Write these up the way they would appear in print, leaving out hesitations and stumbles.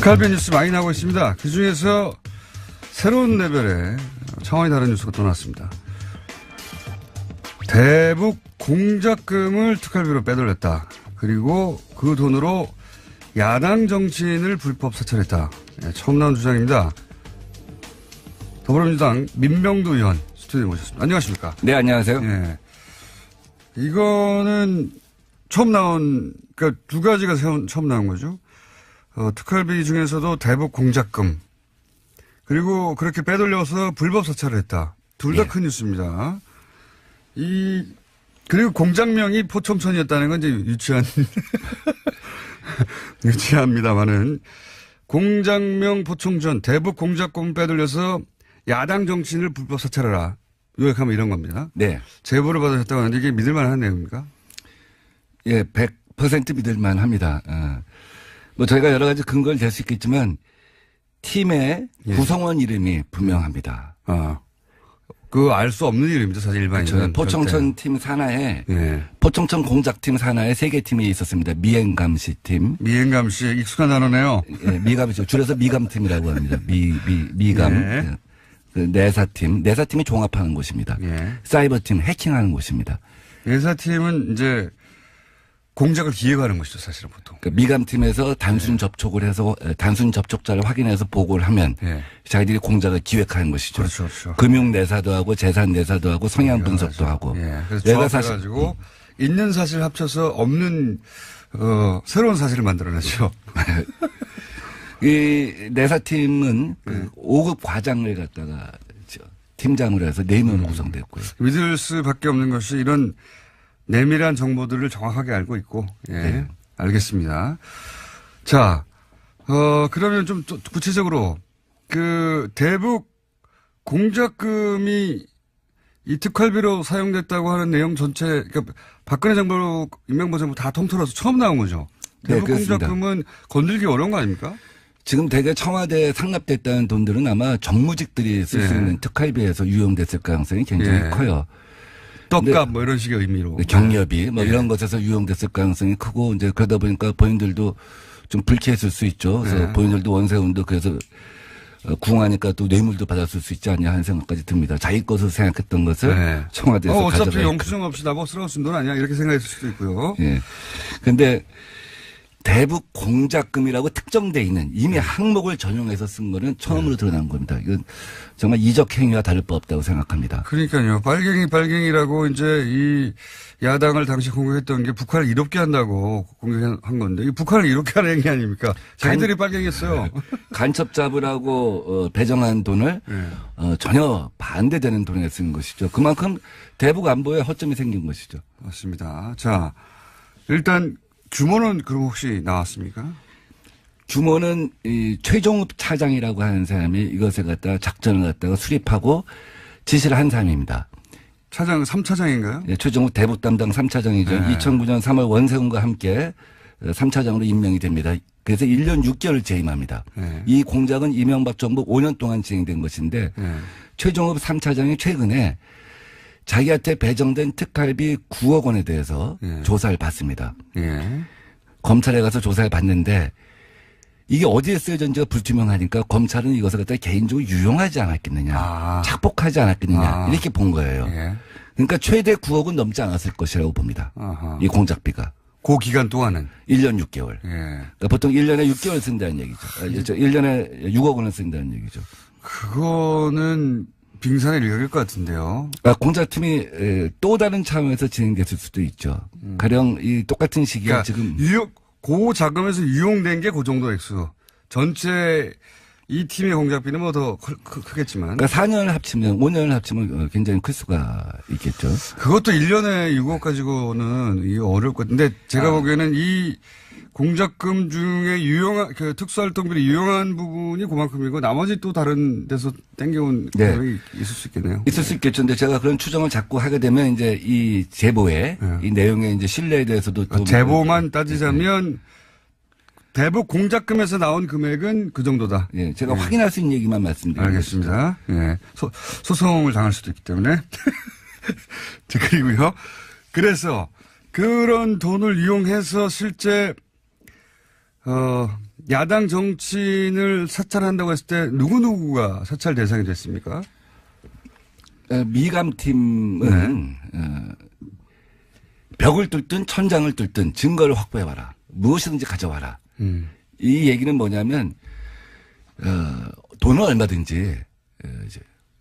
특활비 뉴스 많이 나오고 있습니다. 그중에서 새로운 레벨의 차원이 다른 뉴스가 또 나왔습니다. 대북 공작금을 특활비로 빼돌렸다. 그리고 그 돈으로 야당 정치인을 불법 사찰했다. 네, 처음 나온 주장입니다. 더불어민주당 민병두 의원 스튜디오에 모셨습니다. 안녕하십니까? 네, 안녕하세요. 네. 이거는 처음 나온, 그러니까 두 가지가 처음 나온 거죠. 특활비 중에서도 대북 공작금, 그리고 그렇게 빼돌려서 불법 사찰을 했다. 둘 다 큰 뉴스입니다. 그리고 공장명이 포청천이었다는 건 이제 유치합니다만은 공장명 포청천, 대북 공작금 빼돌려서 야당 정치인을 불법 사찰하라. 요약하면 이런 겁니다. 네. 제보를 받으셨다고 하는데 이게 믿을만한 내용입니까? 예, 100% 믿을만 합니다. 뭐 저희가 여러 가지 근거를 댈 수 있겠지만 팀의 구성원 이름이 분명합니다. 알 수 없는 이름이죠, 사실 일반인은. 그렇죠. 포청천 팀 산하에 포청천 공작팀 산하에 3개 팀이 있었습니다. 미행감시 팀. 미행감시 익숙한 단어네요. 예, 미감이죠. 줄여서 미감팀이라고 합니다. 미감. 예. 그 내사팀이 종합하는 곳입니다. 예. 사이버팀 해킹하는 곳입니다. 내사팀은 이제 공작을 기획하는 것이죠, 사실은 보통. 그러니까 미감팀에서 단순 접촉을 해서 단순 접촉자를 확인해서 보고를 하면 자기들이 공작을 기획하는 것이죠. 그렇죠, 그렇죠. 금융 내사도 하고 재산 내사도 하고 성향 분석도 하고. 그래서 조합해가지고 있는 사실 합쳐서 없는 새로운 사실을 만들어내죠. 이 내사팀은 그 5급 과장을 갖다가 팀장으로 해서 4명으로 구성됐고요. 믿을 수밖에 없는 것이 이런 내밀한 정보들을 정확하게 알고 있고, 예, 알겠습니다. 자, 그러면 좀 구체적으로 그 대북 공작금이 이 특활비로 사용됐다고 하는 내용 전체, 그러니까 박근혜 정부, 임명보 정부 다 통틀어서 처음 나온 거죠. 대북 공작금은 건들기 어려운 거 아닙니까? 지금 대개 청와대에 상납됐다는 돈들은 아마 정무직들이 쓸 수 있는 특활비에서 유용됐을 가능성이 굉장히 커요. 떡값 뭐 이런 식의 의미로. 경력이 뭐 이런 것에서 유용됐을 가능성이 크고 이제 그러다 보니까 본인들도 좀 불쾌했을 수 있죠. 그래서 본인들도 원세훈도 그래서 궁하니까 또 뇌물도 받았을 수 있지 않냐 하는 생각까지 듭니다. 자기 것으로 생각했던 것을 청와대에서 어차피 영수증 없이 나보고 쓰러쓴 돈 아니야 이렇게 생각했을 수도 있고요. 예. 근데 대북 공작금이라고 특정돼 있는 이미 항목을 전용해서 쓴 거는 처음으로 드러난 겁니다. 이건 정말 이적 행위와 다를 바 없다고 생각합니다. 그러니까요. 빨갱이라고 이제 이 야당을 당시 공격했던 게 북한을 이롭게 한다고 공격한 건데 이 북한을 이롭게 하는 행위 아닙니까? 자기들이 빨갱이였어요. 간첩 잡으라고 배정한 돈을 전혀 반대되는 돈에 쓴 것이죠. 그만큼 대북 안보에 허점이 생긴 것이죠. 맞습니다. 자, 일단 규모는 그럼 혹시 나왔습니까? 규모는 이 최종욱 차장이라고 하는 사람이 이것을 갖다가 작전을 갖다가 수립하고 지시를 한 사람입니다. 차장 3차장인가요? 네, 최종욱 대북 담당 3차장이죠. 2009년 3월 원세훈과 함께 3차장으로 임명이 됩니다. 그래서 1년 6개월 재임합니다. 이 공작은 이명박 정부 5년 동안 진행된 것인데 최종욱 3차장이 최근에 자기한테 배정된 특활비 9억 원에 대해서 조사를 받습니다. 검찰에 가서 조사를 받는데 이게 어디에 쓰여졌는지가 불투명하니까 검찰은 이것을 갖다 개인적으로 유용하지 않았겠느냐. 착복하지 않았겠느냐. 이렇게 본 거예요. 그러니까 최대 9억은 넘지 않았을 것이라고 봅니다. 이 공작비가. 그 기간 동안은? 1년 6개월. 그러니까 보통 1년에 6개월 쓴다는 얘기죠. 1년에 6억 원을 쓴다는 얘기죠. 그거는 빙산의 일각일 것 같은데요. 공작팀이 또 다른 차원에서 진행됐을 수도 있죠. 가령 이 똑같은 시기에 그러니까 지금. 고 자금에서 유용된 게 그 정도 액수. 전체 이 팀의 공작비는 뭐 더 크겠지만. 그러니까 4년을 합치면 5년을 합치면 굉장히 클 수가 있겠죠. 그것도 1년에 6억 가지고는 이게 어려울 것 같은데 제가 보기에는 이 공작금 중에 유용한 그 특수활동비리 유용한 부분이 그만큼이고 나머지 또 다른 데서 땡겨온 금액이 있을 수 있겠네요. 있을 수 있겠죠. 근데 제가 그런 추정을 자꾸 하게 되면 이제 이 제보에 이 내용의 이제 신뢰에 대해서도 또 제보만 따지자면 대북 공작금에서 나온 금액은 그 정도다. 예, 제가 확인할 수 있는 얘기만 말씀드립니다. 알겠습니다. 예, 소송을 당할 수도 있기 때문에 그리고요. 그래서 그런 돈을 이용해서 실제 야당 정치인을 사찰한다고 했을 때 누구누구가 사찰 대상이 됐습니까? 미감팀은 벽을 뚫든 천장을 뚫든 증거를 확보해와라. 무엇이든지 가져와라. 이 얘기는 뭐냐면 돈은 얼마든지 이제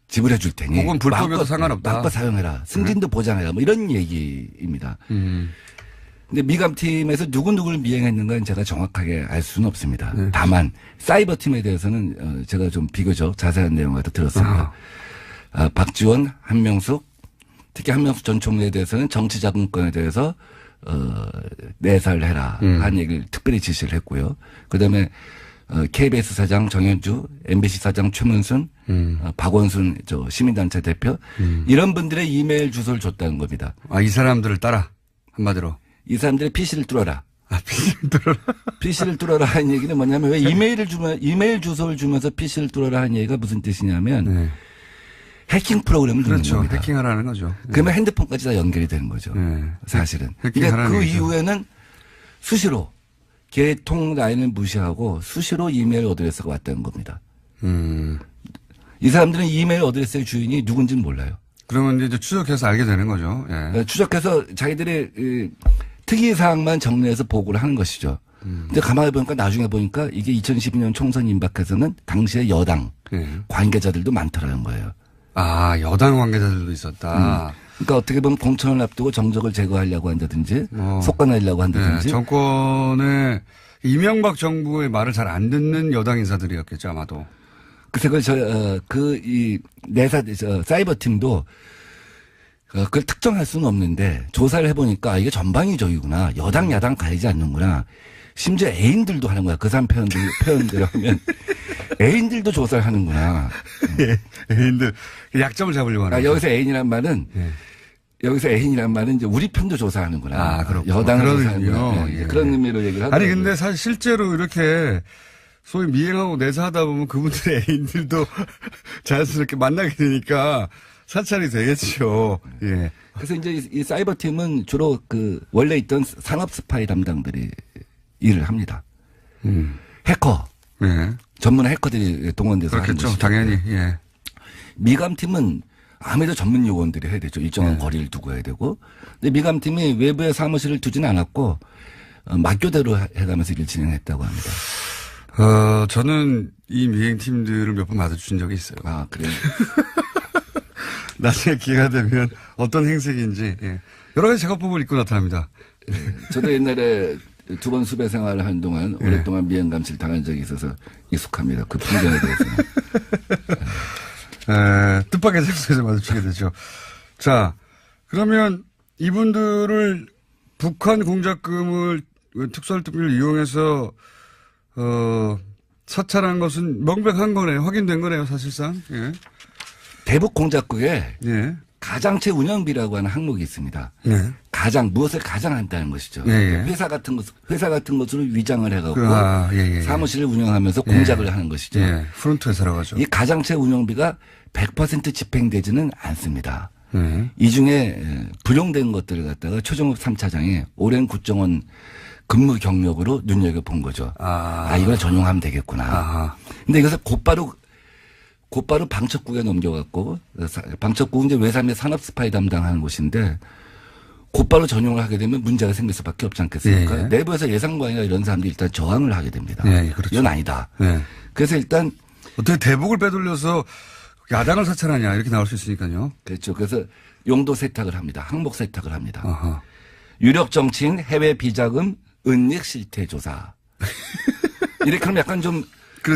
지불해 줄 테니. 혹은 불법이어도 상관없다. 마음껏 사용해라. 승진도 보장해라. 뭐 이런 얘기입니다. 근데 미감팀에서 누구누구를 미행했는가는 제가 정확하게 알 수는 없습니다. 다만 사이버팀에 대해서는 제가 좀 비교적 자세한 내용을 들었습니다. 박지원, 한명숙, 특히 한명숙 전 총리에 대해서는 정치자금권에 대해서 내사를 해라 한 얘기를 특별히 지시를 했고요. 그다음에 KBS 사장 정현주, MBC 사장 최문순, 박원순 시민단체 대표 이런 분들의 이메일 주소를 줬다는 겁니다. 이 사람들을 따라 한마디로. 이 사람들의 PC를 뚫어라. PC를 뚫어라. PC를 뚫어라 하는 얘기는 뭐냐면 왜 이메일 주소를 주면서 PC를 뚫어라 하는 얘기가 무슨 뜻이냐면 해킹 프로그램을 넣는 그렇죠. 겁니다. 해킹하라는 거죠. 그러면 핸드폰까지 다 연결이 되는 거죠. 사실은. 그러니까 그 이후에는 수시로 개통 라인을 무시하고 수시로 이메일 어드레스가 왔다는 겁니다. 이 사람들은 이메일 어드레스의 주인이 누군지는 몰라요. 그러면 이제 추적해서 알게 되는 거죠. 예. 추적해서 자기들의 특이사항만 정리해서 보고를 하는 것이죠. 근데 가만히 보니까 나중에 보니까 이게 2012년 총선 임박해서는 당시의 여당 관계자들도 많더라는 거예요. 여당 관계자들도 있었다. 그러니까 어떻게 보면 공천을 앞두고 정적을 제거하려고 한다든지 속아내려고 한다든지. 정권의 이명박 정부의 말을 잘 안 듣는 여당 인사들이었겠죠 아마도. 그래서 사이버 팀도 그걸 특정할 수는 없는데 조사를 해보니까 이게 전방위적이구나. 여당 야당 가리지 않는구나. 심지어 애인들도 하는 거야. 그 사람 표현대로 하면 애인들도 조사를 하는구나. 애인들 약점을 잡으려고 하는. 여기서 애인이란 말은 여기서 애인이란 말은 이제 우리 편도 조사하는구나. 그렇구나. 여당을 그러는군요. 조사하는구나. 그런 의미로 얘기를 하더라고요. 아니 근데 사실 실제로 이렇게 소위 미행하고 내사하다 보면 그분들의 애인들도 자연스럽게 만나게 되니까 사찰이 되겠죠. 예. 그래서 이제 이 사이버 팀은 주로 원래 있던 산업 스파이 담당들이 일을 합니다. 해커. 예. 전문 해커들이 동원돼서 하는 그렇겠죠. 것이죠. 당연히. 예. 미감팀은 아무래도 전문 요원들이 해야 되죠. 일정한 거리를 두고 해야 되고. 근데 미감팀이 외부에 사무실을 두진 않았고 막교대로 해가면서 일을 진행했다고 합니다. 저는 이 미행팀들을 몇 번 마주친 적이 있어요. 그래요? 나중에 기회가 되면 어떤 행색인지 여러 가지 작업법을 입고 나타납니다. 저도 옛날에 2번 수배 생활을 한 동안 오랫동안 미행감시를 당한 적이 있어서 익숙합니다. 그 풍경에 대해서는. 뜻밖의 장소에서 마주치게 되죠. 자, 그러면 이분들을 북한 공작금을 특수활동비를 이용해서 사찰한 것은 명백한 거네요. 확인된 거네요, 사실상. 예. 대북 공작국에 가장체 운영비라고 하는 항목이 있습니다. 무엇을 가장 한다는 것이죠. 회사 같은 것으로 위장을 해갖고 사무실을 운영하면서 공작을 하는 것이죠. 프론트 회사라고 하죠. 이 가장체 운영비가 100% 집행되지는 않습니다. 이 중에 불용된 것들을 갖다가 최종욱 3차장이 오랜 국정원 근무 경력으로 눈여겨본 거죠. 이걸 전용하면 되겠구나. 근데 이것을 곧바로 방첩국에 넘겨갔고, 방첩국은 이제 외삼의 산업 스파이 담당하는 곳인데, 곧바로 전용을 하게 되면 문제가 생길 수밖에 없지 않겠습니까? 내부에서 예상관이나 이런 사람들이 일단 저항을 하게 됩니다. 그렇죠. 이건 아니다. 그래서 일단 어떻게 대북을 빼돌려서 야당을 사찰하냐 이렇게 나올 수 있으니까요. 그렇죠. 그래서 용도 세탁을 합니다. 항목 세탁을 합니다. 유력 정치인 해외 비자금 은닉 실태 조사. 이렇게 하면 약간 좀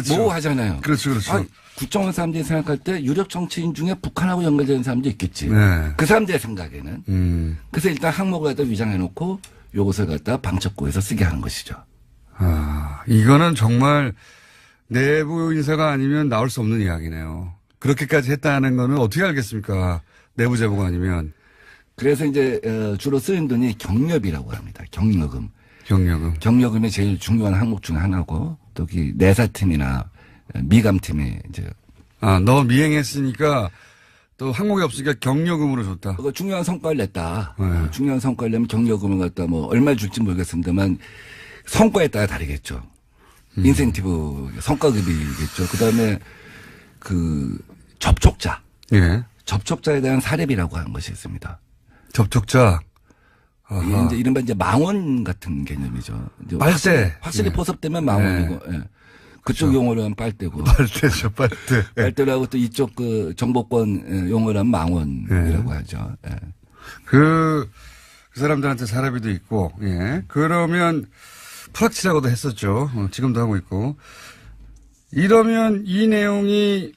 모호하잖아요. 그렇죠. 국정원 사람들이 생각할 때 유력 정치인 중에 북한하고 연결되는 사람도 있겠지. 그 사람들의 생각에는. 그래서 일단 항목을 갖다 위장해놓고 요것을 갖다 방첩국에서 쓰게 하는 것이죠. 이거는 정말 내부 인사가 아니면 나올 수 없는 이야기네요. 그렇게까지 했다는 거는 어떻게 알겠습니까? 내부 제보가 아니면. 그래서 이제 주로 쓰는 돈이 경력이라고 합니다. 경력금. 경력금이 제일 중요한 항목 중 하나고 또 내사팀이나 미감팀이 이제. 너 미행했으니까 또 항목이 없으니까 경력금으로 줬다. 그거 중요한 성과를 냈다. 중요한 성과를 내면 경력금을 갖다 얼마 줄지 모르겠습니다만 성과에 따라 다르겠죠. 인센티브 성과급이겠죠. 그다음에 그 접촉자. 예. 접촉자에 대한 사례비라고 하는 것이 있습니다. 접촉자. 이게 이제 이른바 이제 망원 같은 개념이죠. 이제 빨대. 확실히 포섭되면 망원이고, 예. 그쪽 그렇죠. 용어로 하면 빨대고. 빨대죠, 빨대. 빨대라고 또 이쪽 그 정보권 용어로 하면 망원이라고 하죠. 예. 그 사람들한테 사례비도 있고, 예. 그러면 프락치라고도 했었죠. 지금도 하고 있고. 이러면 이 내용이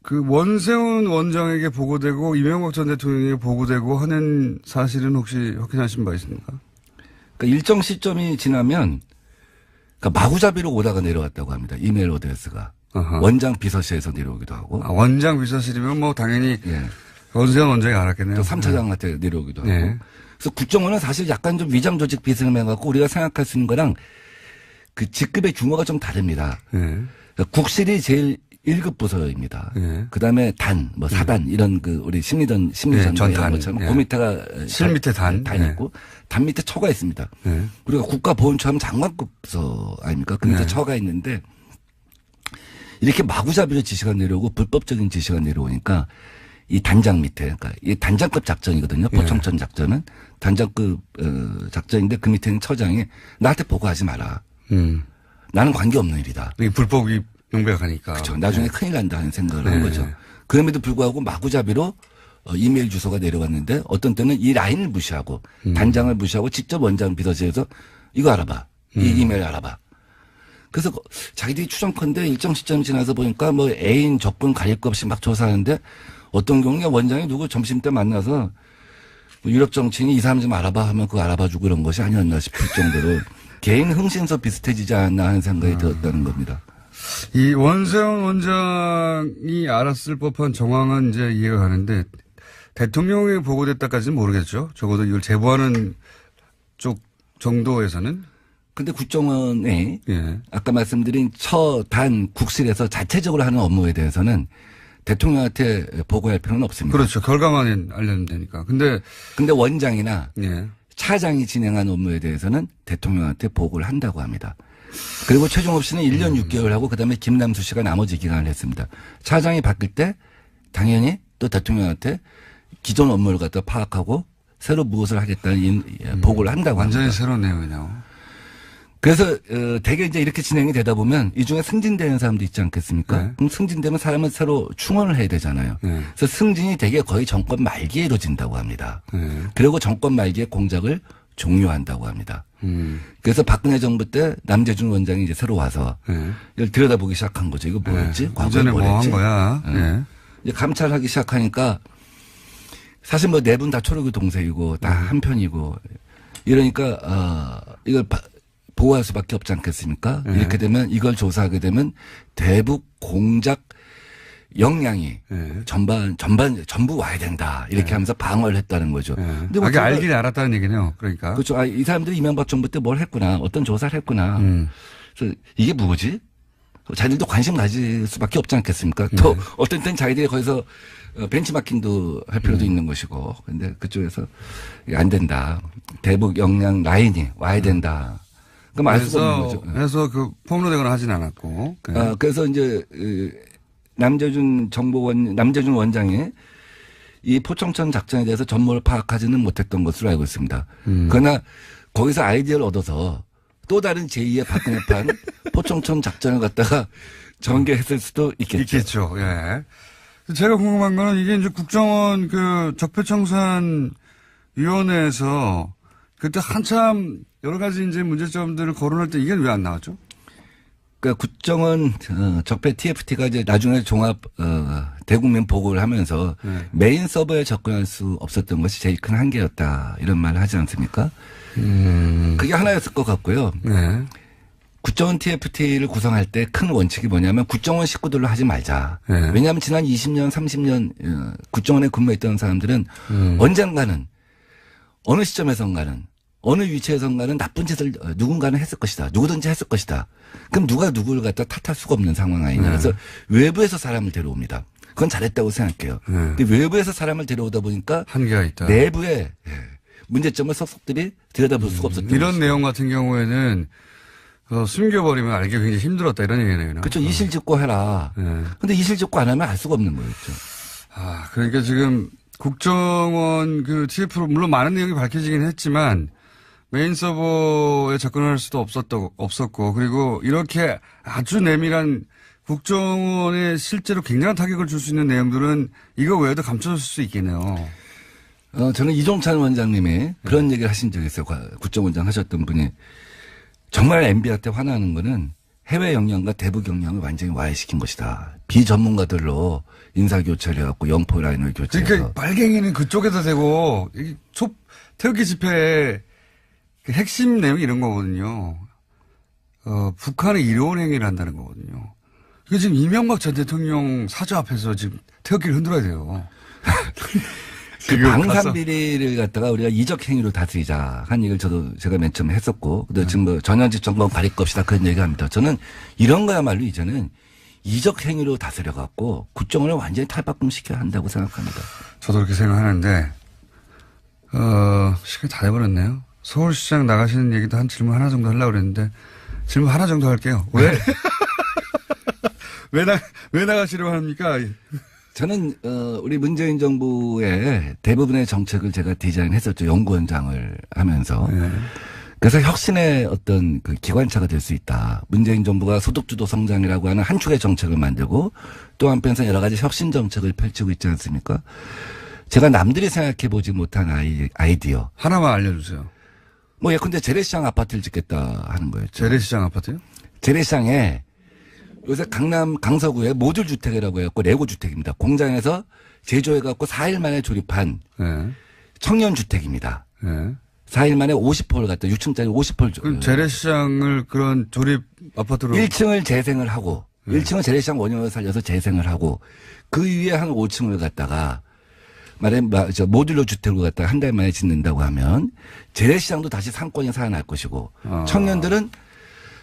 그 원세훈 원장에게 보고되고 이명박 전 대통령에게 보고되고 하는 사실은 혹시 확인하신 바 있습니까? 그러니까 일정 시점이 지나면 그러니까 마구잡이로 오다가 내려왔다고 합니다. 이메일 어드레스가. 아하. 원장 비서실에서 내려오기도 하고. 원장 비서실이면 뭐 당연히 예. 원세훈 원장이 알았겠네요. 또 3차장한테 내려오기도 하고. 예. 그래서 국정원은 사실 약간 좀 위장 조직 비슷해 갖고 우리가 생각할 수 있는 거랑 그 직급의 규모가 좀 다릅니다. 예. 그러니까 국실이 제일 1급 부서입니다. 예. 그 다음에 단, 뭐 사단 이런 그 우리 심리전 전단. 이런 것처럼 예. 그 밑에가 실 밑에 단. 예. 있고 단 밑에 처가 있습니다. 예. 우리가 국가보훈처 하면 장관급 부서 아닙니까? 그 밑에 네. 처가 있는데 이렇게 마구잡이로 지시가 내려오고 불법적인 지시가 내려오니까 이 단장 밑에, 그러니까 이 단장급 작전이거든요. 포청천 작전은 단장급 작전인데 그 밑에 있는 처장이 나한테 보고하지 마라. 나는 관계없는 일이다. 이게 불법이 명백하니까. 그렇죠. 나중에 큰일 난다 하는 생각을 한 거죠. 그럼에도 불구하고 마구잡이로 이메일 주소가 내려왔는데 어떤 때는 이 라인을 무시하고 단장을 무시하고 직접 원장 비서실에서 이거 알아봐. 이 이메일 알아봐. 그래서 자기들이 추정컨대 일정 시점 지나서 보니까 뭐 애인 적분 가릴 것 없이 막 조사하는데 어떤 경우에 원장이 누구 점심때 만나서 뭐 유럽 정치인이 이 사람 좀 알아봐 하면 그거 알아봐주고 그런 것이 아니었나 싶을 정도로 개인 흥신서 비슷해지지 않나 하는 생각이 들었다는 겁니다. 이 원세훈 원장이 알았을 법한 정황은 이제 이해가 가는데 대통령에 보고됐다까지는 모르겠죠. 적어도 이걸 제보하는 쪽 정도에서는. 근데 국정원에 예. 아까 말씀드린 처단 국실에서 자체적으로 하는 업무에 대해서는 대통령한테 보고할 필요는 없습니다. 그렇죠. 결과만 알려면 되니까. 근데 원장이나 예. 차장이 진행한 업무에 대해서는 대통령한테 보고를 한다고 합니다. 그리고 최종업 씨는 1년 6개월 하고 그다음에 김남수 씨가 나머지 기간을 했습니다. 차장이 바뀔 때 당연히 또 대통령한테 기존 업무를 갖다 파악하고 새로 무엇을 하겠다는 보고를 한다고 합니다. 완전히 새로운 내용이네요. 그래서 대개 이제 이렇게 진행이 되다 보면 이 중에 승진되는 사람도 있지 않겠습니까? 네. 그럼 승진되면 사람은 새로 충원을 해야 되잖아요. 네. 그래서 승진이 대개 거의 정권 말기에 이루어진다고 합니다. 네. 그리고 정권 말기에 공작을 종료한다고 합니다. 그래서 박근혜 정부 때 남재준 원장이 이제 새로 와서 이걸 들여다보기 시작한 거죠. 이거 뭐였지? 과거에 이전에 뭐 뭐랬지? 한 거야. 예. 이제 감찰하기 시작하니까 사실 뭐 네 분 다 초록이 동생이고 다 한편이고 이러니까 이걸 보호할 수밖에 없지 않겠습니까? 이렇게 되면 이걸 조사하게 되면 대북 공작 역량이 전부 와야 된다. 이렇게 하면서 방어를 했다는 거죠. 근데 뭐 알긴 알았다는 얘기네요. 그러니까. 그렇죠. 이 사람들이 이명박 정부 때 뭘 했구나. 어떤 조사를 했구나. 그래서 이게 뭐지? 자기들도 관심 가질 수밖에 없지 않겠습니까? 또 어떤 때는 자기들이 거기서 벤치마킹도 할 필요도 있는 것이고. 근데 그쪽에서 안 된다. 대북 역량 라인이 와야 된다. 그럼 알 수가 없는 거죠. 그래서 그 폼으로 되거나 하진 않았고. 그래서 이제 남재준 원장이 이 포청천 작전에 대해서 전모를 파악하지는 못했던 것으로 알고 있습니다. 그러나 거기서 아이디어를 얻어서 또 다른 제2의 박근혜판 포청천 작전을 갖다가 전개했을 수도 있겠죠. 있겠죠. 예. 제가 궁금한 거는 이게 이제 국정원 그 적폐청산 위원회에서 그때 한참 여러 가지 이제 문제점들을 거론할 때 이게 왜 안 나왔죠? 그러니까 국정원 적폐 TFT가 이제 나중에 종합 대국민 보고를 하면서 메인 서버에 접근할 수 없었던 것이 제일 큰 한계였다 이런 말을 하지 않습니까? 그게 하나였을 것 같고요. 네. 국정원 TFT를 구성할 때 큰 원칙이 뭐냐면 국정원 식구들로 하지 말자. 네. 왜냐하면 지난 20년 30년 국정원에 근무했던 사람들은 언젠가는 어느 시점에선가는 어느 위치에선가는 나쁜 짓을 누군가는 했을 것이다. 누구든지 했을 것이다. 그럼 누가 누구를 갖다 탓할 수가 없는 상황 아니냐. 그래서 외부에서 사람을 데려옵니다. 그건 잘했다고 생각해요. 근데 외부에서 사람을 데려오다 보니까 한계가 있다. 내부의 문제점을 속속들이 들여다볼 수가 없었던 이런 것이죠. 내용 같은 경우에는 숨겨버리면 알기 굉장히 힘들었다 이런 얘기네요. 그렇죠. 이실직고 해라. 근데 이실직고 안 하면 알 수가 없는 거였죠. 그러니까 지금 국정원 그 TF로 물론 많은 내용이 밝혀지긴 했지만 메인 서버에 접근할 수도 없었고 그리고 이렇게 아주 내밀한 국정원에 실제로 굉장한 타격을 줄 수 있는 내용들은 이거 외에도 감춰졌을 수 있겠네요. 저는 이종찬 원장님이 그런 얘기를 하신 적이 있어요. 국정원장 하셨던 분이. 정말 MB한테 화나는 거는 해외 역량과 대북 역량을 완전히 와해시킨 것이다. 비전문가들로 인사교체를 해갖고 영포 라인을 교체해서. 그러니까 빨갱이는 그쪽에서 되고 태극기 집회의 그 핵심 내용이 이런 거거든요. 북한의 이로운 행위를 한다는 거거든요. 이게 지금 이명박 전 대통령 사저 앞에서 지금 태극기를 흔들어야 돼요. 그 방산비리를 갖다가 우리가 이적 행위로 다스리자 한 얘기를 제가 맨 처음에 했었고, 근데 지금 뭐 전현직 정권 가릴 겁시다 그런 얘기 합니다. 저는 이런 거야말로 이제는 이적 행위로 다스려 갖고 국정원을 완전히 탈바꿈 시켜야 한다고 생각합니다. 저도 그렇게 생각하는데, 시간이 다 돼버렸네요. 서울시장 나가시는 얘기도 한 질문 하나 정도 하려고 그랬는데, 질문 하나 정도 할게요. 왜? 왜 나가시려고 합니까? 저는 우리 문재인 정부의 대부분의 정책을 제가 디자인했었죠. 연구원장을 하면서. 그래서 혁신의 어떤 그 기관차가 될 수 있다. 문재인 정부가 소득주도 성장이라고 하는 한 축의 정책을 만들고 또 한편에서 여러 가지 혁신 정책을 펼치고 있지 않습니까? 제가 남들이 생각해 보지 못한 아이디어. 하나만 알려주세요. 뭐 예컨대 재래시장 아파트를 짓겠다 하는 거였죠. 재래시장 아파트요? 재래시장에 요새 강남 강서구에 모듈 주택이라고 해갖고 레고 주택입니다. 공장에서 제조해갖고 4일 만에 조립한 청년 주택입니다. 4일 만에 50호를 갖다 6층짜리 50호를. 그럼 재래시장을 그런 조립 아파트로 1층을 재생을 하고 1층은 재래시장 원형을 살려서 재생을 하고 그 위에 한 5층을 갖다가 모듈러 주택을 갖다가 한 달 만에 짓는다고 하면 재래시장도 다시 상권이 살아날 것이고 청년들은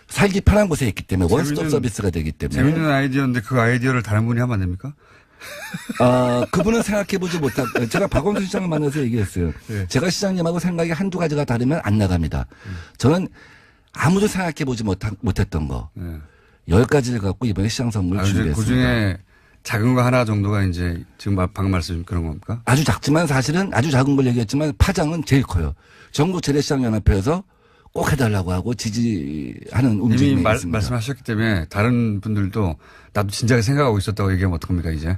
살기 편한 곳에 있기 때문에 원스톱 서비스가 되기 때문에. 재밌는 아이디어인데 그 아이디어를 다른 분이 하면 안 됩니까? 그분은 생각해보지 못한, 제가 박원순 시장을 만나서 얘기했어요. 네. 제가 시장님하고 생각이 한두 가지가 다르면 안 나갑니다. 저는 아무도 생각해보지 못했던 거. 10가지를 갖고 이번에 시장 선거를 준비했습니다. 그 중에 작은 거 하나 정도가 이제 지금 방금 말씀 그런 겁니까? 아주 작지만 사실은 아주 작은 걸 얘기했지만 파장은 제일 커요. 전국 재래시장연합회에서 꼭 해달라고 하고 지지하는 움직임이 이미 있습니다. 말씀하셨기 때문에 다른 분들도 나도 진작에 생각하고 있었다고 얘기하면 어떡합니까 이제?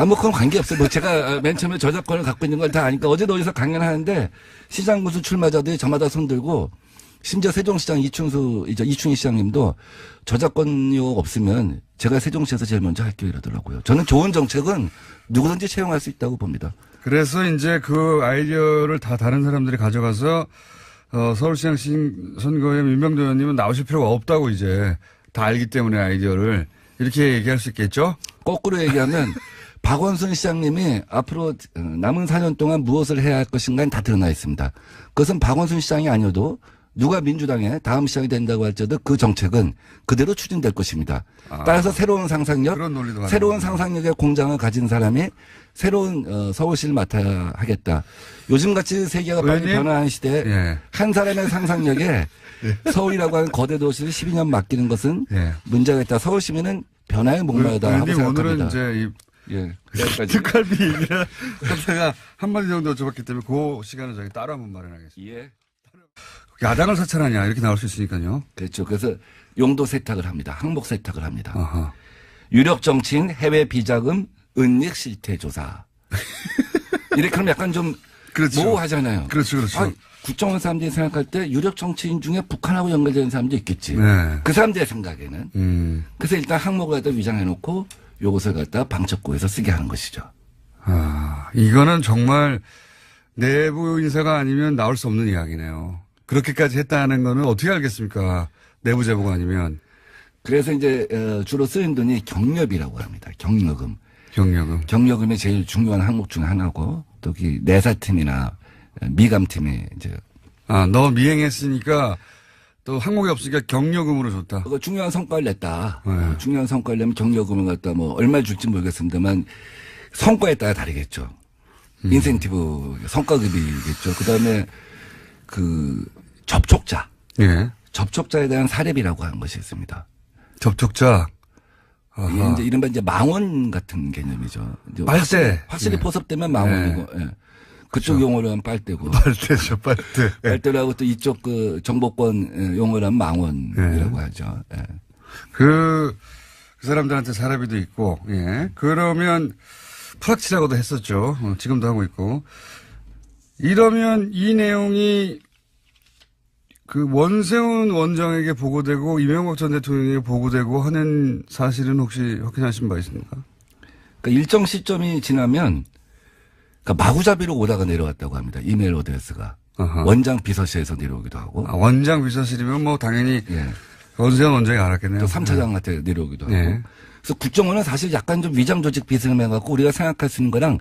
뭐 그건 관계없어요. 뭐 제가 맨 처음에 저작권을 갖고 있는 걸 다 아니까 어제도 어디서 강연하는데 시장 군수 출마자들이 저마다 손들고 심지어 세종시장 이충희 시장님도 저작권료 없으면 제가 세종시에서 제일 먼저 할게요 이러더라고요. 저는 좋은 정책은 누구든지 채용할 수 있다고 봅니다. 그래서 이제 그 아이디어를 다 다른 사람들이 가져가서 서울시장 선거에 민병도 의원님은 나오실 필요가 없다고 이제 다 알기 때문에 아이디어를 이렇게 얘기할 수 있겠죠? 거꾸로 얘기하면 박원순 시장님이 앞으로 남은 4년 동안 무엇을 해야 할 것인가는 다 드러나 있습니다. 그것은 박원순 시장이 아니어도 누가 민주당의 다음 시장이 된다고 할지라도 그 정책은 그대로 추진될 것입니다. 따라서 새로운 상상력, 새로운 상상력의 공장을 가진 사람이 새로운 서울시를 맡아야 하겠다. 요즘같이 세계가 빨리 변화하는 시대에 한 사람의 상상력에 서울이라고 하는 거대 도시를 12년 맡기는 것은 문제가 있다. 서울 시민은 변화에 목마르다 하고 생각합니다. 오늘은 이제 특활비 얘기를 하다가 한마디 정도 줘봤기 때문에 그 시간을 저희 따로 한번 마련하겠습니다. 예. 야당을 사찰하냐 이렇게 나올 수 있으니까요. 그렇죠. 그래서 용도 세탁을 합니다. 항목 세탁을 합니다. 아하. 유력 정치인 해외 비자금 은닉 실태 조사. 이렇게 하면 약간 좀 그렇죠. 모호하잖아요. 그렇죠. 국정원 사람들이 생각할 때 유력 정치인 중에 북한하고 연결되는 사람도 있겠지. 네. 그 사람들의 생각에는. 그래서 일단 항목을 갖다 위장해놓고 요것을 갖다 방첩구에서 쓰게 하는 것이죠. 이거는 정말 내부 인사가 아니면 나올 수 없는 이야기네요. 그렇게까지 했다는 거는 어떻게 알겠습니까? 내부 제보가 아니면. 그래서 이제 주로 쓰는 돈이 경력이라고 합니다. 경력금. 경력금이 제일 중요한 항목 중에 하나고 또 내사팀이나 미감팀이 이제. 너 미행했으니까 또 항목이 없으니까 경력금으로 줬다. 중요한 성과를 냈다. 중요한 성과를 내면 경력금을 갖다 뭐 얼마 줄지 모르겠습니다만 성과에 따라 다르겠죠. 인센티브 성과급이겠죠. 그다음에 그 접촉자. 접촉자에 대한 사례비라고 하는 것이 있습니다. 접촉자. 이게 이제 이른바 이제 망원 같은 개념이죠. 이제 빨대. 확실히 포섭되면 망원이고, 예. 그쪽 용어로 하면 빨대고. 빨대죠, 빨대. 빨대라고 또 이쪽 그 정보권 용어로 하면 망원이라고 하죠. 예. 그 사람들한테 사례비도 있고, 예. 그러면 프락치라고도 했었죠. 지금도 하고 있고. 이러면 이 내용이 그 원세훈 원장에게 보고되고 이명박 전 대통령에게 보고되고 하는 사실은 혹시 확인하신 바 있습니까? 그러니까 일정 시점이 지나면 그러니까 마구잡이로 오다가 내려왔다고 합니다. 이메일 어드레스가. 원장 비서실에서 내려오기도 하고. 원장 비서실이면 뭐 당연히 예. 원세훈 원장이 알았겠네요. 또 3차장한테 내려오기도 하고. 예. 그래서 국정원은 사실 약간 좀 위장 조직 비스름해갖고 우리가 생각할 수 있는 거랑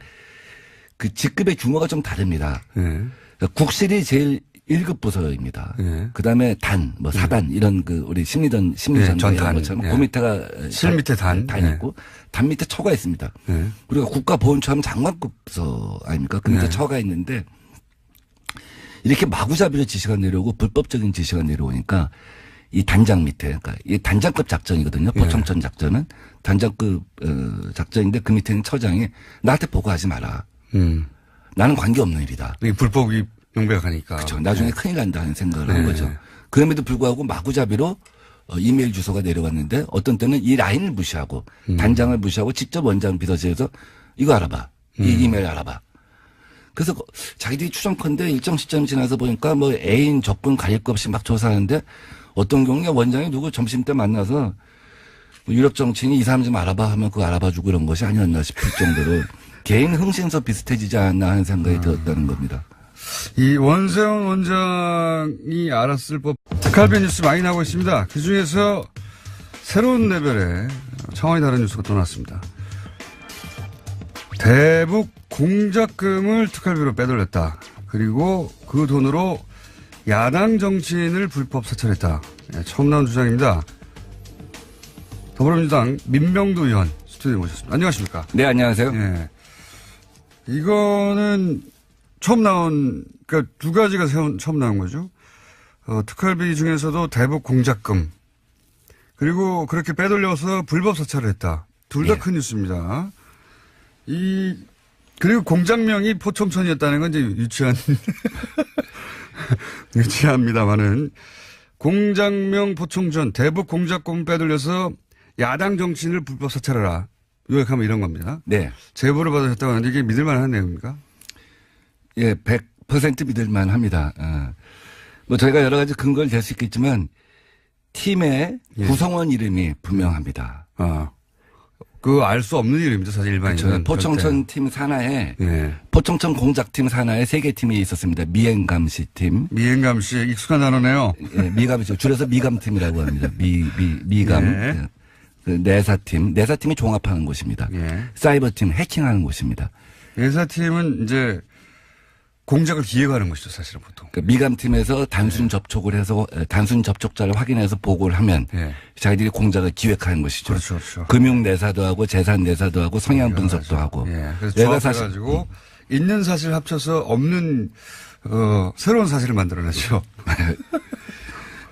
그 직급의 규모가 좀 다릅니다. 예. 그러니까 국실이 제일 1급 부서입니다. 예. 그 다음에 단, 뭐 사단, 이런 그 우리 심리전 전단. 것처럼 예. 그 밑에가 실 밑에 단. 단 있고 단 밑에 처가 있습니다. 예. 우리가 국가보훈처 하면 장관급 부서 아닙니까? 그 밑에 처가 있는데 이렇게 마구잡이로 지시가 내려오고 불법적인 지시가 내려오니까 이 단장 밑에, 그러니까 이 단장급 작전이거든요. 포청천 작전은 단장급 작전인데 그 밑에 있는 처장이 나한테 보고하지 마라. 나는 관계없는 일이다. 이게 불법이 명백하니까. 그렇죠. 나중에 큰일 난다는 생각을 한 거죠. 그럼에도 불구하고 마구잡이로 이메일 주소가 내려왔는데 어떤 때는 이 라인을 무시하고 단장을 무시하고 직접 원장 비서실에서 이거 알아봐. 이 이메일 알아봐. 그래서 자기들이 추정컨대 일정 시점 지나서 보니까 뭐 애인 적군 가릴 것 없이 막 조사하는데 어떤 경우에 원장이 누구 점심때 만나서 뭐 유럽 정치인이 이 사람 좀 알아봐 하면 그거 알아봐주고 이런 것이 아니었나 싶을 정도로 개인 흥신소 비슷해지지 않나 하는 생각이 들었다는 겁니다. 이 원세훈 원장이 알았을 법 특활비 뉴스 많이 나오고 있습니다. 그중에서 새로운 레벨의 차원이 다른 뉴스가 또 나왔습니다. 대북 공작금을 특활비로 빼돌렸다. 그리고 그 돈으로 야당 정치인을 불법 사찰했다. 네, 처음 나온 주장입니다. 더불어민주당 민병두 의원 스튜디오에 모셨습니다. 안녕하십니까? 네, 안녕하세요. 네. 이거는 처음 나온, 그러니까 두 가지가 처음 나온 거죠. 특활비 중에서도 대북 공작금. 그리고 그렇게 빼돌려서 불법 사찰을 했다. 둘 다 큰 뉴스입니다. 그리고 공장명이 포청천이었다는 건 이제 유치합니다만은 공장명 포청천 대북 공작금 빼돌려서 야당 정치인을 불법 사찰하라. 요약하면 이런 겁니다. 네. 제보를 받으셨다고 하는데 이게 믿을만한 내용입니까? 예, 100% 믿을만 합니다. 뭐 저희가 여러 가지 근거를 댈 수 있겠지만 팀의 구성원 이름이 분명합니다. 알 수 없는 이름이죠, 사실 일반인은. 그렇죠. 포청천 팀 산하에 포청천 공작팀 산하에 3개 팀이 있었습니다. 미행감시 팀. 미행감시 익숙한 단어네요. 예, 미감이죠. 줄여서 미감팀이라고 합니다. 미감. 예. 그 내사팀이 종합하는 곳입니다. 예. 사이버팀 해킹하는 곳입니다. 내사팀은 이제 공작을 기획하는 것이죠, 사실은 보통. 그러니까 미감팀에서 단순 접촉을 해서 단순 접촉자를 확인해서 보고를 하면 자기들이 공작을 기획하는 것이죠. 그렇죠, 그렇죠. 금융 내사도 하고 재산 내사도 하고 성향 분석도 하고. 그래서 조합해가지고 있는 사실 합쳐서 없는 새로운 사실을 만들어내죠.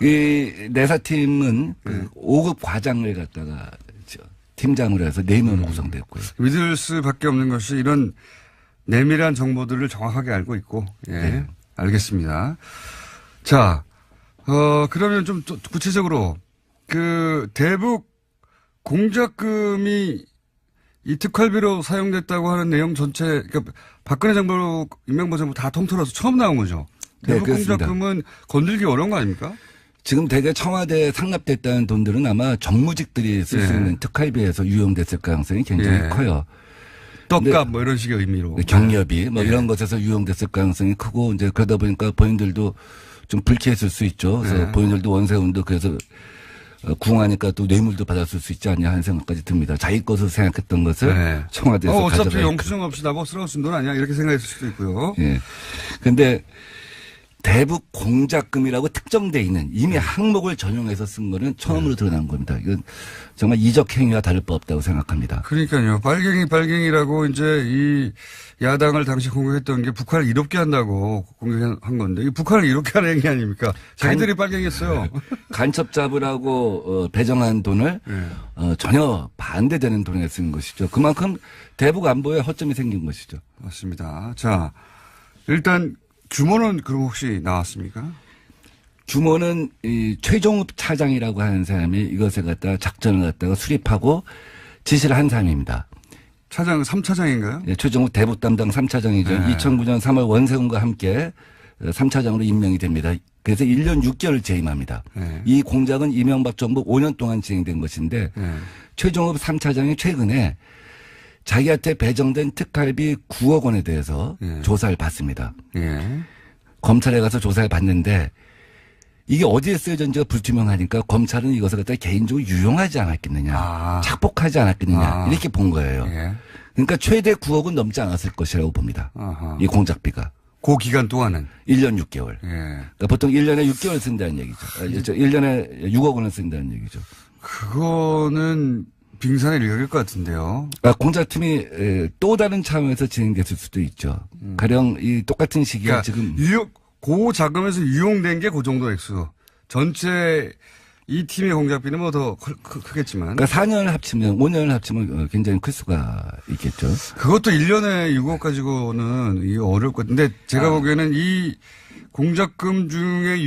이 내사팀은 그 5급 과장을 갖다가 팀장으로 해서 4명으로 구성됐고요. 믿을 수밖에 없는 것이 이런 내밀한 정보들을 정확하게 알고 있고, 예, 알겠습니다. 자, 그러면 좀 구체적으로 그 대북 공작금이 이 특활비로 사용됐다고 하는 내용 전체, 그러니까 박근혜 정부, 이명박 정부 다 통틀어서 처음 나온 거죠. 대북 공작금은 건들기 어려운 거 아닙니까? 지금 대개 청와대에 상납됐다는 돈들은 아마 정무직들이 쓸 수 있는 특활비에서 유용됐을 가능성이 굉장히 커요. 떡값 뭐 이런 식의 의미로. 경력이 뭐 이런 것에서 유용됐을 가능성이 크고 이제 그러다 보니까 본인들도 좀 불쾌했을 수 있죠. 그래서 본인들도 원세훈도 그래서 궁하니까 또 뇌물도 받았을 수 있지 않냐 하는 생각까지 듭니다. 자기 것으로 생각했던 것을 청와대에서 어차피 영수증 없이 나고 쓰러웠은 돈 아니야 이렇게 생각했을 수도 있고요. 예. 근데 대북 공작금이라고 특정돼 있는 이미 항목을 전용해서 쓴 거는 처음으로 드러난 겁니다. 이건 정말 이적 행위와 다를 바 없다고 생각합니다. 그러니까요. 빨갱이라고 이제 이 야당을 당시 공격했던 게 북한을 이롭게 한다고 공격한 건데 이 북한을 이롭게 하는 행위 아닙니까? 자기들이 빨갱이했어요. 간첩 잡으라고 배정한 돈을 전혀 반대되는 돈에 쓴 것이죠. 그만큼 대북 안보에 허점이 생긴 것이죠. 맞습니다. 자, 일단 규모는 그럼 혹시 나왔습니까? 규모는 이 최종욱 차장이라고 하는 사람이 이것을 갖다가 작전을 갖다가 수립하고 지시를 한 사람입니다. 차장 3차장인가요? 네, 최종욱 대북 담당 3차장이죠. 네. 2009년 3월 원세훈과 함께 3차장으로 임명이 됩니다. 그래서 1년 6개월 재임합니다. 네. 이 공작은 이명박 정부 5년 동안 진행된 것인데 최종욱 3차장이 최근에 자기한테 배정된 특활비 9억 원에 대해서 조사를 받습니다. 검찰에 가서 조사를 받는데 이게 어디에 쓰여졌는지가 불투명하니까 검찰은 이것을 갖다 개인적으로 유용하지 않았겠느냐. 착복하지 않았겠느냐. 이렇게 본 거예요. 그러니까 최대 9억은 넘지 않았을 것이라고 봅니다. 이 공작비가. 그 기간 동안은? 1년 6개월. 그러니까 보통 1년에 6개월 쓴다는 얘기죠. 1년에 6억 원을 쓴다는 얘기죠. 그거는 빙산의 일각일 것 같은데요. 공작팀이 또 다른 차원에서 진행됐을 수도 있죠. 가령 이 똑같은 시기에 그러니까 지금. 그 자금에서 유용된 게 그 정도 액수. 전체 이 팀의 공작비는 뭐 더 크겠지만. 그러니까 4년을 합치면 5년을 합치면 굉장히 클 수가 있겠죠. 그것도 1년에 6억 가지고는 이게 어려울 것 같은데 제가 보기에는 이 공작금 중에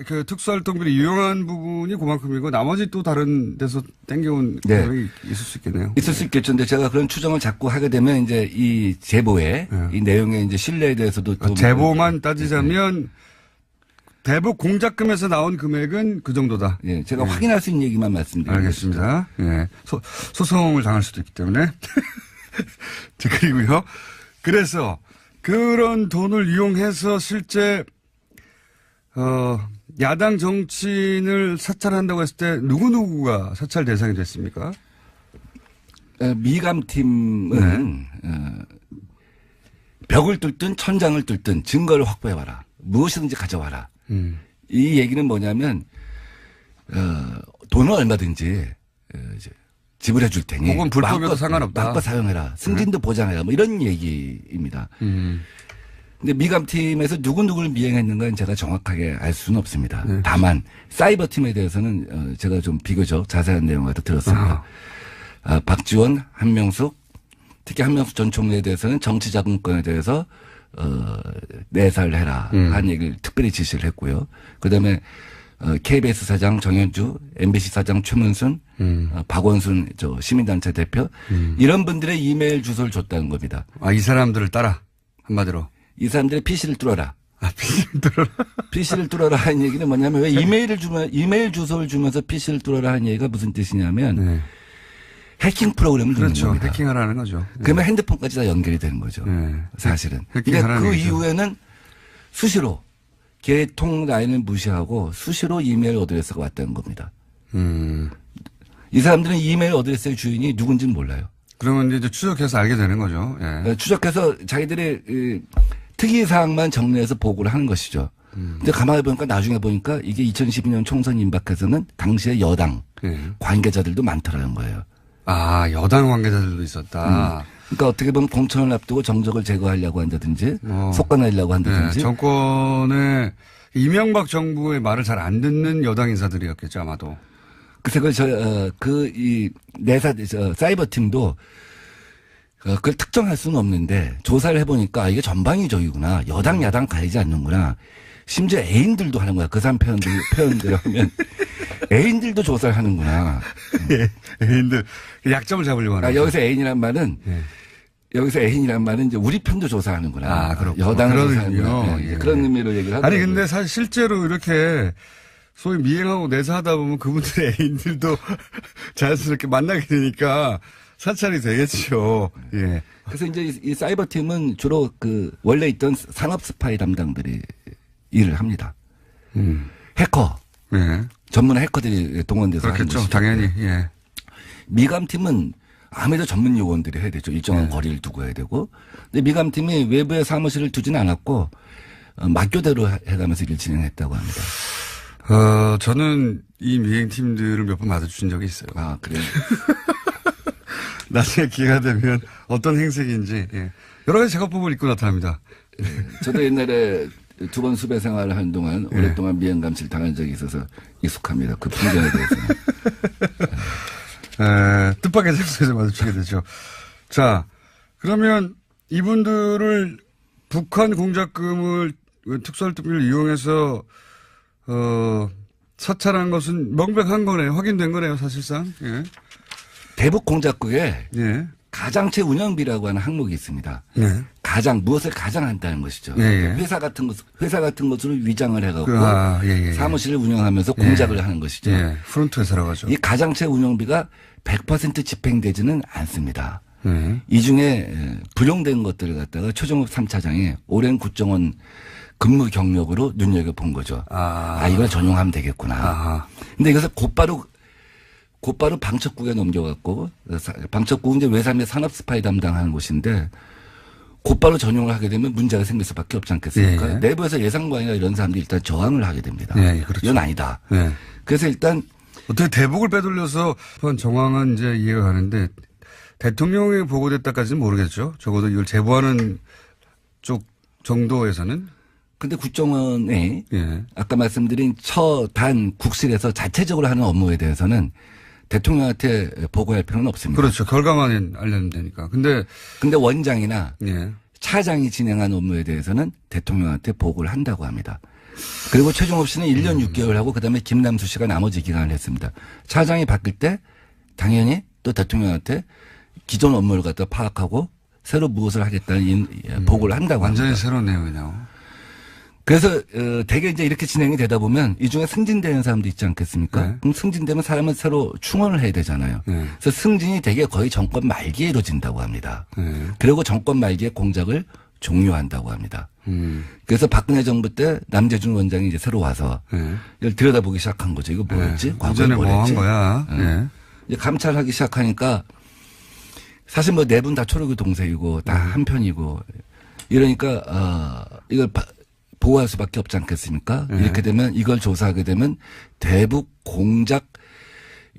그 특수활동비리 유용한 부분이 그만큼이고 나머지 또 다른 데서 땡겨온 금액이 있을 수 있겠네요. 있을 수 있겠죠. 근데 제가 그런 추정을 자꾸 하게 되면 이제 이 제보에 이 내용의 이제 신뢰에 대해서도 제보만 따지자면 대북 공작금에서 나온 금액은 그 정도다. 예, 제가 확인할 수 있는 얘기만 말씀드립니다. 알겠습니다. 예. 소송을 당할 수도 있기 때문에. 그리고요. 그래서 그런 돈을 이용해서 실제 야당 정치인을 사찰한다고 했을 때 누구누구가 사찰 대상이 됐습니까? 미감팀은 벽을 뚫든 천장을 뚫든 증거를 확보해와라. 무엇이든지 가져와라. 이 얘기는 뭐냐면 돈은 얼마든지 지불해 줄 테니. 혹은 불법에도 상관없다. 마음껏 사용해라. 승진도 보장해라. 뭐 이런 얘기입니다. 근데 미감팀에서 누구누구를 미행했는가는 제가 정확하게 알 수는 없습니다. 다만 사이버팀에 대해서는 제가 좀 비교적 자세한 내용을 들었습니다. 박지원, 한명숙, 특히 한명숙 전 총리에 대해서는 정치자금권에 대해서 내사를 해라 한 얘기를 특별히 지시를 했고요. 그다음에 KBS 사장 정현주, MBC 사장 최문순, 박원순 시민단체 대표 이런 분들의 이메일 주소를 줬다는 겁니다. 이 사람들을 따라 한마디로. 이 사람들의 PC를 뚫어라. PC를 뚫어라. PC를 뚫어라 하는 얘기는 뭐냐면 왜 이메일 주소를 주면서 PC를 뚫어라 하는 얘기가 무슨 뜻이냐면 해킹 프로그램을 넣는 겁니다. 그렇죠. 해킹하라는 거죠. 그러면 핸드폰까지 다 연결이 되는 거죠. 사실은. 근데 그 이후에는 수시로 개통 라인을 무시하고 수시로 이메일 어드레스가 왔다는 겁니다. 이 사람들은 이메일 어드레스의 주인이 누군지는 몰라요. 그러면 이제 추적해서 알게 되는 거죠. 추적해서 자기들의 특이사항만 정리해서 보고를 하는 것이죠. 근데 가만히 보니까 나중에 보니까 이게 2012년 총선 임박해서는 당시의 여당 관계자들도 많더라는 거예요. 여당 관계자들도 있었다. 그러니까 어떻게 보면 공천을 앞두고 정적을 제거하려고 한다든지 속아내려고 한다든지. 정권의 이명박 정부의 말을 잘 안 듣는 여당 인사들이었겠죠 아마도. 그래서 사이버 팀도 그걸 특정할 수는 없는데 조사를 해보니까 이게 전방위적이구나. 여당 야당 가리지 않는구나. 심지어 애인들도 하는 거야. 그 사람 표현대로 하면 애인들도 조사를 하는구나. 애인들 약점을 잡으려고 하는. 여기서 애인이란 말은 여기서 애인이란 말은 이제 우리 편도 조사하는구나. 그렇구나. 여당을 조사하는구나. 그런 의미로 얘기를 하더라고요. 근데 사실 실제로 이렇게 소위 미행하고 내사하다 보면 그분들의 애인들도 자연스럽게 만나게 되니까 사찰이 되겠죠. 그래서 이제 이 사이버 팀은 주로 원래 있던 산업 스파이 담당들이 일을 합니다. 해커. 전문 해커들이 동원돼서 그렇겠죠. 하는 당연히. 미감팀은 아무래도 전문 요원들이 해야 되죠. 일정한 거리를 두고 해야 되고. 근데 미감팀이 외부에 사무실을 두지는 않았고 막교대로 해가면서 일을 진행했다고 합니다. 저는 이 미행팀들을 몇 번 마주친 적이 있어요. 아, 그래요? 나중에 기회가 되면 어떤 행색인지, 예. 여러 가지 작업법을 입고 나타납니다. 저도 옛날에 2번 수배 생활을 하는 동안 오랫동안 미행감시를 당한 적이 있어서 익숙합니다. 그 풍경에 대해서는. 뜻밖의 장소에서 마주치게 되죠. 자, 그러면 이분들을 북한 공작금을 특수활동비를 이용해서 사찰한 것은 명백한 거네요. 확인된 거네요, 사실상. 예. 대북 공작국에 예. 가장체 운영비라고 하는 항목이 있습니다. 예. 무엇을 가장 한다는 것이죠. 예, 예. 회사 같은 것으로 위장을 해갖고 예. 사무실을 운영하면서 공작을 하는 것이죠. 예. 프론트 회사라고 하죠. 이 가장체 운영비가 100% 집행되지는 않습니다. 예. 이 중에 불용된 것들을 갖다가 최종업 3차장이 오랜 국정원 근무 경력으로 눈여겨본 거죠. 이걸 전용하면 되겠구나. 근데 이것을 곧바로 방첩국에 넘겨갖고, 방첩국은 이제 외삼의 산업 스파이 담당하는 곳인데, 곧바로 전용을 하게 되면 문제가 생길 수밖에 없지 않겠습니까? 예. 내부에서 예상관이나 이런 사람들이 일단 저항을 하게 됩니다. 예, 그렇죠. 이건 아니다. 예. 그래서 일단 어떻게 대북을 빼돌려서 한 정황은 이제 이해가 가는데 대통령이 보고됐다까지는 모르겠죠. 적어도 이걸 제보하는 쪽 정도에서는. 근데 국정원에 예. 아까 말씀드린 처단 국실에서 자체적으로 하는 업무에 대해서는 대통령한테 보고할 필요는 없습니다. 그렇죠. 결과만 알려면 되니까. 근데 원장이나 예. 차장이 진행한 업무에 대해서는 대통령한테 보고를 한다고 합니다. 그리고 최종업 씨는 1년 6개월 하고 그다음에 김남수 씨가 나머지 기간을 했습니다. 차장이 바뀔 때 당연히 또 대통령한테 기존 업무를 갖다 파악하고 새로 무엇을 하겠다는 보고를 한다고 합니다. 완전히 새로운 내용이네요. 그래서 대개 이제 이렇게 진행이 되다 보면 이 중에 승진되는 사람도 있지 않겠습니까? 네. 그럼 승진되면 사람은 새로 충원을 해야 되잖아요. 네. 그래서 승진이 대개 거의 정권 말기에 이루어진다고 합니다. 네. 그리고 정권 말기에 공작을 종료한다고 합니다. 그래서 박근혜 정부 때 남재준 원장이 이제 새로 와서 이걸 들여다보기 시작한 거죠. 이거 뭐였지? 과거에 이전에 뭘 뭐 했지? 한 거야. 예. 이제 감찰하기 시작하니까 사실 뭐 네 분 다 초록이 동생이고 다 한편이고 이러니까 이걸 보호할 수밖에 없지 않겠습니까? 이렇게 되면 이걸 조사하게 되면 대북 공작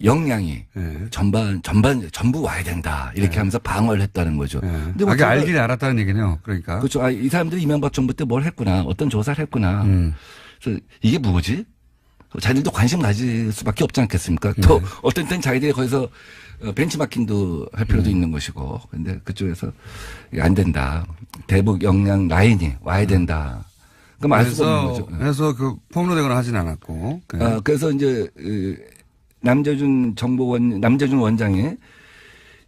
역량이 전부 와야 된다. 이렇게 하면서 방어를 했다는 거죠. 근데 뭐 알긴 알았다는 얘기네요. 그러니까. 그렇죠. 이 사람들이 이명박 정부 때 뭘 했구나. 어떤 조사를 했구나. 그래서 이게 뭐지? 자기들도 관심 가질 수밖에 없지 않겠습니까? 또 어떤 때는 자기들이 거기서 벤치마킹도 할 필요도 있는 것이고. 근데 그쪽에서 이게 안 된다. 대북 역량 라인이 와야 된다. 그럼 알 수가 없는 거죠. 그래서 그 폭로되거나 하진 않았고. 그래서 이제 남재준 원장이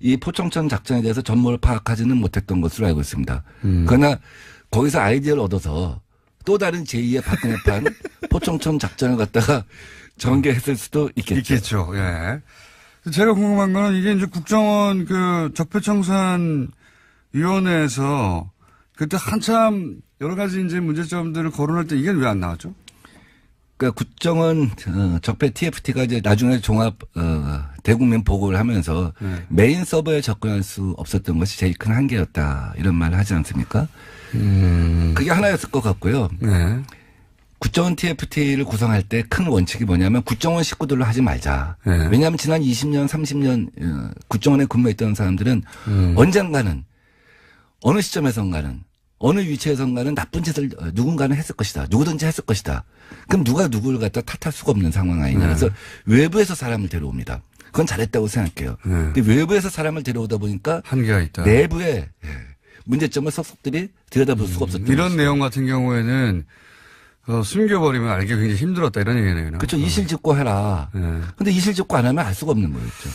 이 포청천 작전에 대해서 전모를 파악하지는 못했던 것으로 알고 있습니다. 그러나 거기서 아이디어를 얻어서 또 다른 제2의 박근혜판 포청천 작전을 갖다가 전개했을 수도 있겠죠. 예. 제가 궁금한 거는 이게 이제 국정원 그 적폐청산위원회에서 그때 한참 여러 가지 이제 문제점들을 거론할 때 이게 왜 안 나왔죠? 그러니까 국정원 적폐 TFT가 이제 나중에 종합 대국민 보고를 하면서 메인 서버에 접근할 수 없었던 것이 제일 큰 한계였다 이런 말을 하지 않습니까? 그게 하나였을 것 같고요. 네. 국정원 TFT를 구성할 때 큰 원칙이 뭐냐면 국정원 식구들로 하지 말자. 왜냐하면 지난 20년, 30년 국정원에 근무했던 사람들은 언젠가는 어느 시점에선가는 어느 위치에선가는 나쁜 짓을 누군가는 했을 것이다. 누구든지 했을 것이다. 그럼 누가 누구를 갖다 탓할 수가 없는 상황 아니냐. 그래서 외부에서 사람을 데려옵니다. 그건 잘했다고 생각해요. 근데 외부에서 사람을 데려오다 보니까 한계가 있다. 내부에 문제점을 속속들이 들여다볼 수가 없었던 이런 것이죠. 내용 같은 경우에는 숨겨버리면 알기 굉장히 힘들었다 이런 얘기네요. 그렇죠. 이실직고 해라. 근데 이실직고 안 하면 알 수가 없는 거였죠.